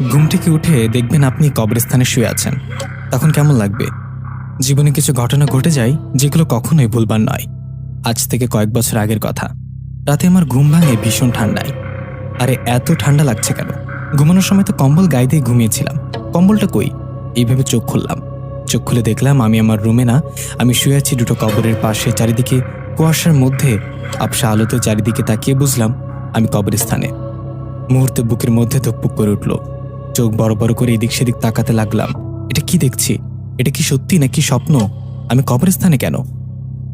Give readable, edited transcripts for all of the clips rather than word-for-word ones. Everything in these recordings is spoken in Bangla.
ঘুম থেকে উঠে দেখবেন আপনি কবরস্থানে শুয়ে আছেন, তখন কেমন লাগবে? জীবনে কিছু ঘটনা ঘটে যায় যেগুলো কখনোই ভুলবার নয়। আজ থেকে কয়েক বছর আগের কথা। রাতে আমার ঘুম ভাঙে ভীষণ ঠান্ডায়। আরে এত ঠান্ডা লাগছে কেন? ঘুমানোর সময় তো কম্বল গায়ে দিয়ে ঘুমিয়েছিলাম, কম্বলটা কই? এইভাবে চোখ খুললাম। চোখ খুলে দেখলাম আমি আমার রুমে না, আমি শুয়ে আছি দুটো কবরের পাশে। চারিদিকে কুয়াশার মধ্যে আবসা আলোতে চারিদিকে তাকিয়ে বুঝলাম আমি কবরস্থানে। মুহূর্তে বুকের মধ্যে ধুকপুক করে উঠল। চোখ বড় বড় করে এদিক সেদিক তাকাতে লাগলাম। এটা কি দেখছি? এটা কি সত্যি নাকি স্বপ্ন? আমি কবরস্থানে কেন?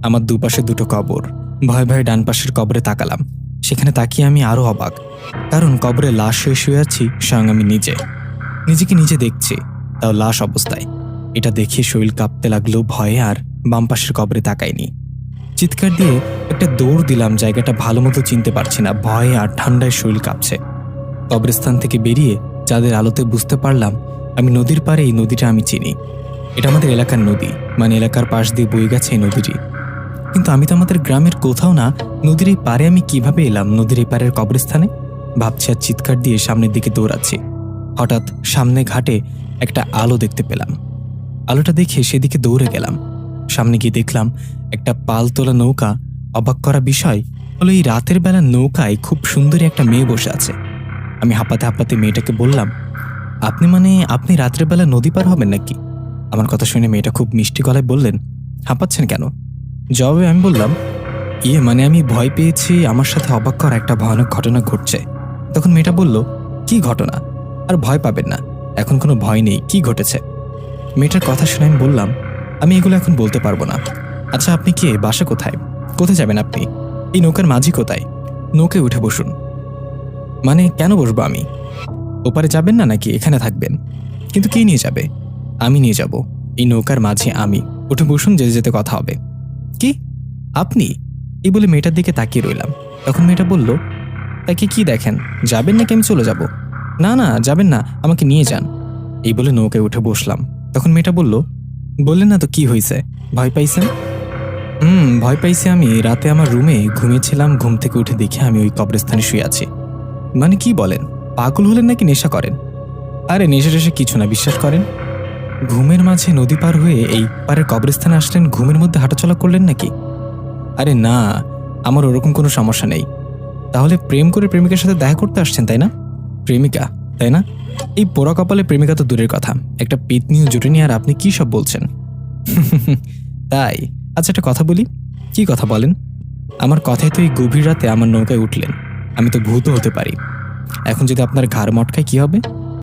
আমার দুপাশে দুটো কবর। ভয়ে ভয়ে ডান পাশের কবরে তাকালাম। সেখানে তাকিয়ে আমি আরো অবাক, কারণ কবরে লাশ হয়ে শুয়ে আছি স্বয়ং আমি নিজে। নিজেকে নিজে দেখছি, তাও লাশ অবস্থায়। এটা দেখে শরীর কাঁপতে লাগলো ভয়ে, আর বাম পাশের কবরে তাকাইনি। চিৎকার দিয়ে একটা দৌড় দিলাম, জায়গাটা ভালো মতো চিনতে পারছি না, ভয়ে আর ঠান্ডায় শরীর কাঁপছে। কবরস্থান থেকে বেরিয়ে যাদের আলোতে বুঝতে পারলাম আমি নদীর পাড়ে। এই নদীটা আমি চিনি, এটা আমাদের এলাকার নদী, মানে এলাকার পাশ দিয়ে বয়ে গেছে এই নদীটি। কিন্তু আমি তো আমাদের গ্রামের কোথাও না। নদীর এই পাড়ে আমি কিভাবে এলাম? নদীর এই পাড়ের কবরস্থানে ভাবছি আর চিৎকার দিয়ে সামনের দিকে দৌড়াচ্ছি। হঠাৎ সামনে ঘাটে একটা আলো দেখতে পেলাম। আলোটা দেখে সেদিকে দৌড়ে গেলাম। সামনে গিয়ে দেখলাম একটা পাল তোলা নৌকা। অবাক করা বিষয় হলো এই রাতের বেলা নৌকায় খুব সুন্দরী একটা মেয়ে বসে আছে। আমি হাঁপাতে হাঁপাতে মেয়েটাকে বললাম, আপনি রাত্রের বেলা নদী পার হবেন নাকি? আমার কথা শুনে মেয়েটা খুব মিষ্টি গলায় বললেন, হাঁপাচ্ছেন কেন? জবাবে আমি বললাম, আমি ভয় পেয়েছি, আমার সাথে অবাক করা একটা ভয়ানক ঘটনা ঘটছে। তখন মেয়েটা বলল, কি ঘটনা? আর ভয় পাবেন না, এখন কোনো ভয় নেই। কি ঘটেছে? মেয়েটার কথা শুনে আমি বললাম, আমি এগুলো এখন বলতে পারবো না। আচ্ছা, আপনি কে? বাসা কোথায়? কোথায় যাবেন আপনি? এই নৌকার মাঝি কোথায়? নৌকায় উঠে বসুন। মানে কেন বসবো আমি? ওপারে যাবেন না নাকি এখানে থাকবেন? কিন্তু কে নিয়ে যাবে? আমি নিয়ে যাব। এই নৌকার মাঝে আমি। উঠে বসুন, যেতে যেতে কথা হবে। কি? আপনি? এই বলে মেয়েটার দিকে তাকিয়ে রইলাম। তখন মেয়েটা বলল, তাকে কি দেখেন? যাবেন নাকি আমি চলে যাব? না না, যাবেন না, আমাকে নিয়ে যান। এই বলে নৌকায় উঠে বসলাম। তখন মেয়েটা বলল, বললেন না তো কি হয়েছে? ভয় পাইছেন? ভয় পাইছি। আমি রাতে আমার রুমে ঘুমিয়েছিলাম, ঘুম থেকে উঠে দেখে আমি ওই কবরস্থানে শুয়ে আছি। মানে কি বলেন? পাগল হলেন নাকি নেশা করেন? আরে নেশা টেশা কিছু না, বিশ্বাস করেন। ঘুমের মাঝে নদী পার হয়ে এই পারের কবরস্থানে আসলেন, ঘুমের মধ্যে হাঁটাচলা করলেন নাকি? আরে না, আমার ওরকম কোনো সমস্যা নেই। তাহলে প্রেম করে প্রেমিকার সাথে দেখা করতে আসছেন, তাই না? প্রেমিকা, তাই না? এই পোড়া কপালে প্রেমিকা তো দূরের কথা, একটা পিতনিও জুটেনি, আর আপনি কি সব বলছেন? তাই? আচ্ছা, একটা কথা বলি। কি কথা বলেন? আমার কথায় তো এই গভীর রাতে আমার নৌকায় উঠলেন। আমি তো ভূত হতে পারি। এখন যদি আপনার ঘাড় মটকায় কি হবে?